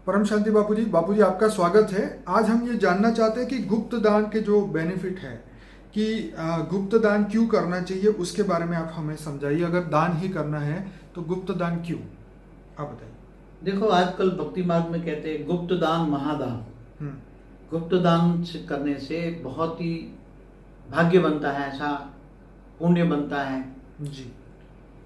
परम शांति बापूजी आपका स्वागत है। आज हम ये जानना चाहते हैं कि गुप्त दान के जो बेनिफिट है कि गुप्त दान क्यों करना चाहिए, उसके बारे में आप हमें समझाइए। अगर दान ही करना है तो गुप्त दान क्यों, आप बताइए। देखो, आजकल भक्ति मार्ग में कहते हैं गुप्त दान महादान। गुप्त दान करने से बहुत ही भाग्य बनता है, ऐसा पुण्य बनता है जी।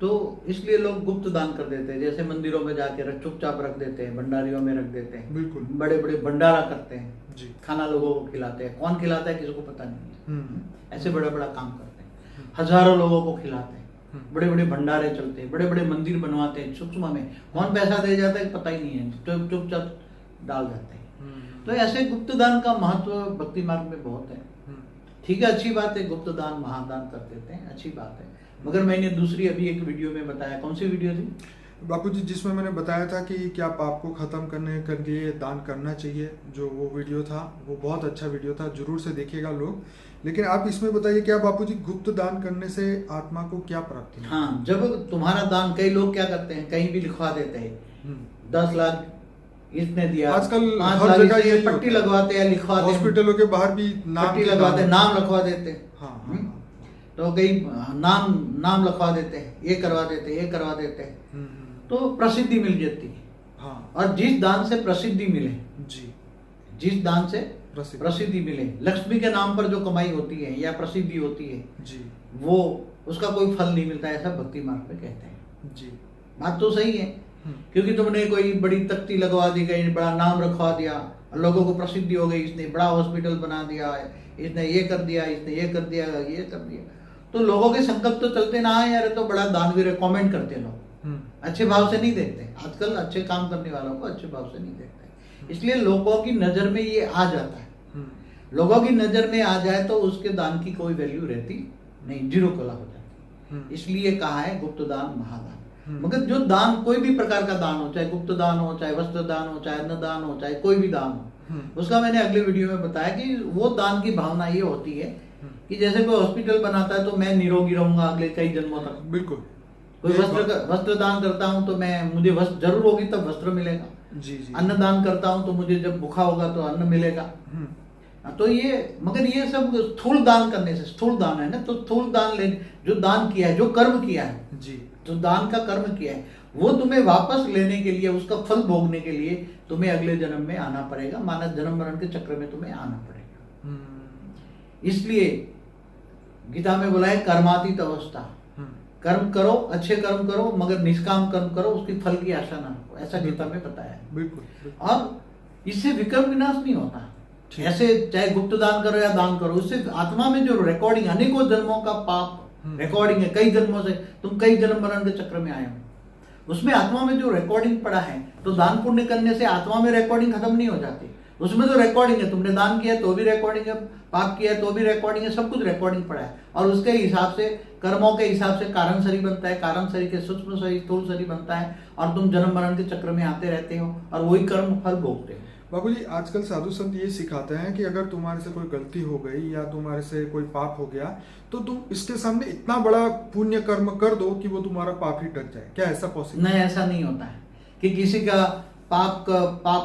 तो इसलिए लोग गुप्त दान कर देते हैं। जैसे मंदिरों में जाके चुपचाप रख देते हैं, भंडारियों में रख देते हैं, बिल्कुल। बड़े बड़े भंडारा करते हैं जी। खाना लोगों को खिलाते हैं। कौन खिलाता है किसी को पता नहीं है। ऐसे बड़ा बड़ा काम करते हैं, हजारों लोगों को खिलाते हैं, बड़े बड़े भंडारे चलते हैं, बड़े बड़े मंदिर बनवाते हैं सूक्ष्म में। कौन पैसा दे जाता है पता ही नहीं है, तो चुपचाप डाल जाते हैं। तो ऐसे गुप्त दान का महत्व भक्ति मार्ग में बहुत है। ठीक है, अच्छी बात है, गुप्त दान महादान कर देते हैं, अच्छी बात है। मगर मैंने दूसरी अभी एक वीडियो में बताया, कौन सी वीडियो थी बापूजी, जिसमें मैंने बताया था कि क्या पाप को खत्म करने के लिए दान करना चाहिए, जो वो वीडियो था वो बहुत अच्छा वीडियो था, जरूर से देखिएगा लोग। लेकिन आप इसमें बताइए, क्या बापूजी गुप्त दान करने से आत्मा को क्या प्राप्ति है? हाँ, जब तुम्हारा दान, कई लोग क्या करते हैं, कहीं भी लिखवा देते हैं 10 लाख इसने दिया, आजकल 5 हर लाख जगह इसने, यही पट्टी लगवाते हैं, लिखवाते हैं, हॉस्पिटलों के बाहर भी पट्टी लगवाते हैं, नाम लिखवा देते हैं। हाँ। तो कई नाम लिखवा देते हैं, ये करवा देते हैं, ये करवा देते हैं, तो प्रसिद्धि मिल जाती है। हाँ। और जिस दान से प्रसिद्धि मिले, जी, जिस दान से प्रसिद्धि मिले, लक्ष्मी के नाम पर जो कमाई होती है या प्रसिद्धि होती है जी, वो उसका कोई फल नहीं मिलता, ऐसा भक्ति मार्ग में कहते हैं। जी, बात तो सही है, क्योंकि तुमने कोई बड़ी तख्ती लगवा दी, कहीं बड़ा नाम रखवा दिया, लोगों को प्रसिद्धि हो गई, इसने बड़ा हॉस्पिटल बना दिया, इसने ये कर दिया, इसने ये कर दिया, ये कर दिया, तो लोगों के संकल्प तो चलते ना है यार, तो बड़ा दानवीर है, कमेंट करते लोग, अच्छे भाव से नहीं देखते। आजकल अच्छे काम करने वालों को अच्छे भाव से नहीं देखते, इसलिए लोगों की नजर में ये आ जाता है। लोगों की नजर में आ जाए तो उसके दान की कोई वैल्यू रहती नहीं, जीरो कला हो जाती। इसलिए कहा है गुप्त दान महादान। मगर जो दान, कोई भी प्रकार का दान हो, चाहे गुप्त दान हो, चाहे वस्त्र दान हो, चाहे अन्न दान हो, चाहे कोई भी दान हो, उसका मैंने अगले वीडियो में बताया कि वो दान की भावना ये होती है कि जैसे कोई हॉस्पिटल बनाता है तो मैं निरोगी रहूंगा अगले कई जन्मों तक। बिल्कुल। कोई वस्त्र दान करता हूँ तो मुझे वस्त्र जरूर होगी तब वस्त्र मिलेगा। जी, जी। अन्न दान करता हूँ तो मुझे जब भूखा होगा तो अन्न मिलेगा। तो ये, मगर ये सब स्थूल दान करने से, स्थूल दान है ना, तो स्थूल दान ले, जो दान किया है, जो कर्म किया है जी, जो दान का कर्म किया है, वो तुम्हें वापस लेने के लिए, उसका फल भोगने के लिए तुम्हें अगले जन्म में आना पड़ेगा, मानव जन्म मरण के चक्र में तुम्हें आना पड़ेगा। इसलिए गीता में बोला है कर्मातीत अवस्था, कर्म करो, अच्छे कर्म करो, मगर निष्काम कर्म करो, उसकी फल की आशा ना हो, ऐसा गीता में बताया है। बिल्कुल। और इससे विक्रम विनाश नहीं होता। ऐसे चाहे गुप्त दान करो या दान करो, उससे आत्मा में जो रिकॉर्डिंग, अनेकों जन्मों का पाप रिकॉर्डिंग है, कई जन्मों से तुम कई जन्म मरण के चक्र में आए हो, उसमें आत्मा में जो रिकॉर्डिंग पड़ा है, तो दान पुण्य करने से आत्मा में रिकॉर्डिंग खत्म नहीं हो जाती, उसमें तो रिकॉर्डिंग है। तुमने दान किया तो भी रिकॉर्डिंग है, पाप किया तो भी रिकॉर्डिंग है, सब कुछ रिकॉर्डिंग पड़ा है। और उसके हिसाब से, कर्मों के हिसाब से कारण शरीर बनता है, कारण शरीर के सूक्ष्म शरीर, स्थूल शरीर बनता है, और तुम जन्म मरण के चक्र में आते रहते हो और वही कर्म फल भोगते हो। बाबूजी, आजकल साधु संत ये सिखाते हैं कि अगर तुम्हारे से कोई गलती हो गई या तुम्हारे से कोई पाप हो गया तो तुम इसके सामने इतना बड़ा पुण्य कर्म कर दो कि वो तुम्हारा पाप ही टक जाए। क्या ऐसा पॉसिबल? नहीं, ऐसा नहीं होता है कि किसी का पाप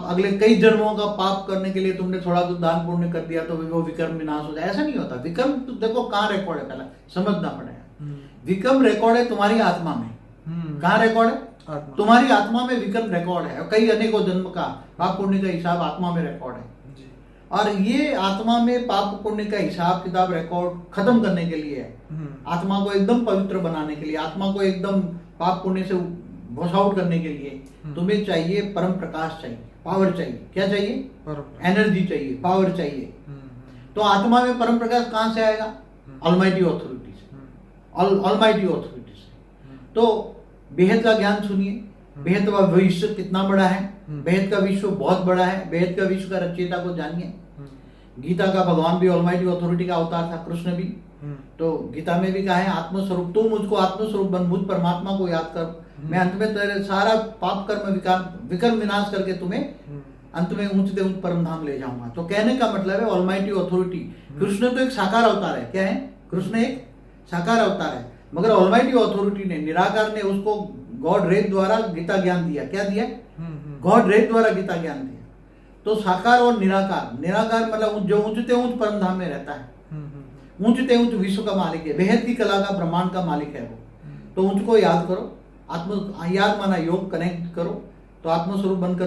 अगले कई जन्मों का पाप करने के लिए तुमने थोड़ा तो दान पुण्य कर दिया तो वो विक्रम विनाश हो जाए, ऐसा नहीं होता। विक्रम तो देखो कहाँ रिकॉर्ड है, पहले समझना पड़ेगा। विक्रम रिकॉर्ड है तुम्हारी आत्मा में। कहाँ रिकॉर्ड है? तुम्हारी आत्मा में विक्रम रिकॉर्ड है, कई अनेकों जन्म का पाप पुण्य का हिसाब आत्मा में रिकॉर्ड है। और ये आत्मा में पाप पुण्य का हिसाब किताब रिकॉर्ड खत्म करने के लिए है, आत्मा को एकदम पवित्र बनाने के लिए, आत्मा को एकदम पाप पुण्य से वॉश आउट करने के लिए तुम्हें चाहिए परम प्रकाश, चाहिए पावर, चाहिए क्या चाहिए? एनर्जी चाहिए, पावर चाहिए। तो आत्मा में परम प्रकाश कहाँ से आएगा? ऑलमाइटी ऑथोरिटी से, ऑलमाइटी ऑथोरिटी से। तो बेहद का ज्ञान सुनिए, बेहद का विश्व कितना बड़ा है, बेहद का विश्व बहुत बड़ा है, बेहद का विश्व का रचयिता को जानिए। गीता का भगवान भी ऑलमाइटी ऑथोरिटी का अवतार था, कृष्ण भी। तो गीता में भी कहा है आत्मस्वरूप, तू मुझको आत्मस्वरूप बन, मुझ परमात्मा को याद कर, मैं अंत में तेरे सारा पाप कर्म विकर्म विनाश करके तुम्हें अंत में ऊंच ऊंच परम धाम ले जाऊंगा। तो कहने का मतलब है ऑलमाइटी ऑथोरिटी। कृष्ण तो एक साकार अवतार है, क्या है? कृष्ण एक साकार अवतार है, मगर ऑलमाइटी ऑथोरिटी ने, निराकार ने उसको गॉड रेज द्वारा गीता ज्ञान दिया। क्या दिया? गॉड रे द्वारा गीता ज्ञान दिया। तो साकार और निराकार, निराकार मतलब जो ऊंचते ऊंच परम धाम में रहता है, ऊंचते ऊंच विश्व का मालिक है, बेहद की कला का ब्रह्मांड का मालिक है वो। तो उनको याद करो, आत्म याद माना योग, कनेक्ट करो, तो आत्मस्वरूप बनकर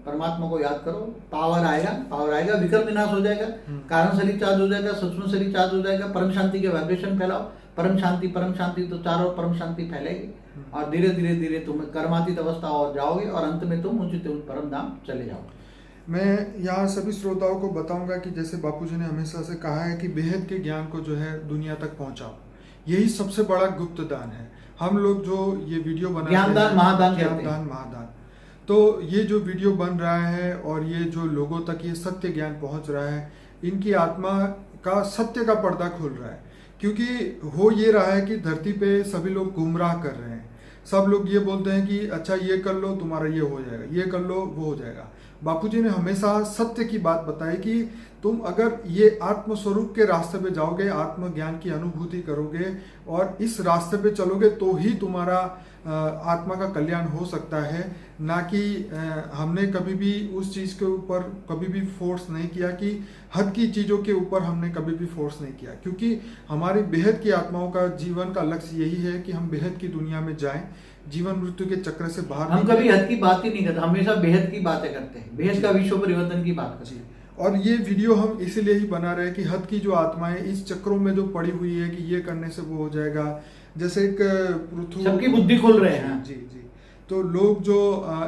परमात्मा को याद करो, पावर आएगा, विकल्प विनाश हो जाएगा, कारण शरीर चार्ज हो जाएगा, सूक्ष्म शरीर चार्ज हो जाएगा, परम शांति के वाइब्रेशन फैलाओ, परम शांति, तो चारों परम शांति फैलेगी और धीरे धीरे तुम कर्मातीत अवस्था और जाओगे और अंत में तुम ऊंचे परम धाम चले जाओगे। मैं यहाँ सभी श्रोताओं को बताऊंगा कि जैसे बापूजी ने हमेशा से कहा है कि बेहद के ज्ञान को जो है दुनिया तक पहुंचाओ, यही सबसे बड़ा गुप्त दान है। हम लोग जो ये वीडियो बनाते हैं, ज्ञानदान महादान, ज्ञानदान महादान, तो ये जो वीडियो बन रहा है और ये जो लोगों तक ये सत्य ज्ञान पहुंच रहा है, इनकी आत्मा का सत्य का पर्दा खुल रहा है। क्योंकि हो ये रहा है कि धरती पे सभी लोग गुमराह कर रहे हैं। सब लोग ये बोलते हैं कि अच्छा ये कर लो तुम्हारा ये हो जाएगा, ये कर लो वो हो जाएगा। बापूजी ने हमेशा सत्य की बात बताई कि तुम अगर ये आत्मस्वरूप के रास्ते पे जाओगे, आत्मज्ञान की अनुभूति करोगे और इस रास्ते पे चलोगे तो ही तुम्हारा आत्मा का कल्याण हो सकता है। ना कि हमने कभी भी उस चीज़ के ऊपर कभी भी फोर्स नहीं किया कि हद की चीज़ों के ऊपर हमने कभी भी फोर्स नहीं किया, क्योंकि हमारी बेहद की आत्माओं का जीवन का लक्ष्य यही है कि हम बेहद की दुनिया में जाएं, जीवन मृत्यु के चक्र से बाहर। हम कभी हद की बात ही नहीं करते, हमेशा बेहद की बातें करते हैं, बेहद का विश्व परिवर्तन की बात करते हैं। और ये वीडियो हम इसीलिए ही बना रहे हैं कि हद की जो आत्माएं इस चक्रों में जो पड़ी हुई है कि ये करने से वो हो जाएगा, जैसे एक पृथ्वी सबकी बुद्धि खोल रहे हैं। जी। तो लोग जो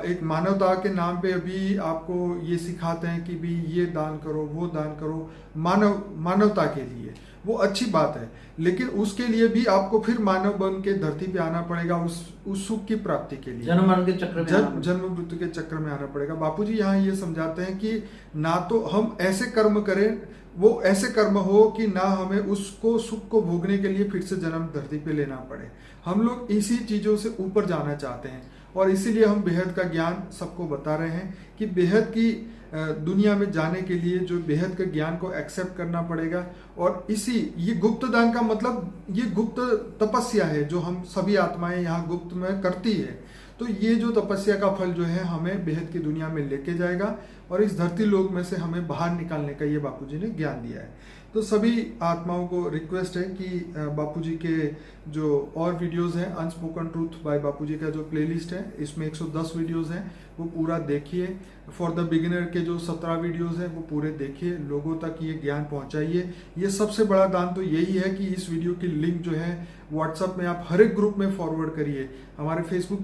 एक मानवता के नाम पे अभी आपको ये सिखाते हैं कि भी ये दान करो वो दान करो, मानवता के लिए वो अच्छी बात है, लेकिन उसके लिए भी आपको फिर मानव बन के धरती पे आना पड़ेगा उस सुख की प्राप्ति के लिए, जन्म मृत्यु के चक्र में जन्म मृत्यु के चक्र में आना पड़ेगा। बापूजी यहाँ ये समझाते हैं कि ना तो हम ऐसे कर्म करें, वो ऐसे कर्म हो कि ना हमें उसको सुख को भोगने के लिए फिर से जन्म धरती पे लेना पड़े। हम लोग इसी चीजों से ऊपर जाना चाहते हैं और इसीलिए हम बेहद का ज्ञान सबको बता रहे हैं कि बेहद की दुनिया में जाने के लिए जो बेहद के ज्ञान को एक्सेप्ट करना पड़ेगा। और ये गुप्त दान का मतलब ये गुप्त तपस्या है जो हम सभी आत्माएं यहाँ गुप्त में करती है। तो ये जो तपस्या का फल जो है हमें बेहद की दुनिया में लेके जाएगा और इस धरती लोक में से हमें बाहर निकालने का ये बापूजी ने ज्ञान दिया है। तो सभी आत्माओं को रिक्वेस्ट है कि बापूजी के जो और वीडियोस हैं, अनस्पोकन ट्रूथ बाय बापूजी का जो प्लेलिस्ट है, इसमें 110 वीडियोस हैं, वो पूरा देखिए। फॉर द बिगिनर के जो 17 वीडियोस हैं वो पूरे देखिए, लोगों तक ये ज्ञान पहुंचाइए। ये सबसे बड़ा दान तो यही है कि इस वीडियो की लिंक जो है व्हाट्सएप में आप हर एक ग्रुप में फॉरवर्ड करिए, हमारे फेसबुक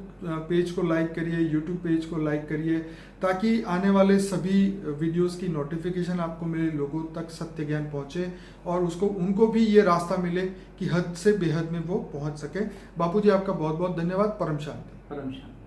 पेज को लाइक करिए, यूट्यूब पेज को लाइक करिए, ताकि आने वाले सभी वीडियोस की नोटिफिकेशन आपको मिले, लोगों तक सत्य ज्ञान पहुंचे और उनको भी ये रास्ता मिले कि हद से बेहद में वो पहुंच सके। बापूजी आपका बहुत बहुत धन्यवाद। परम शांति। परम शांति।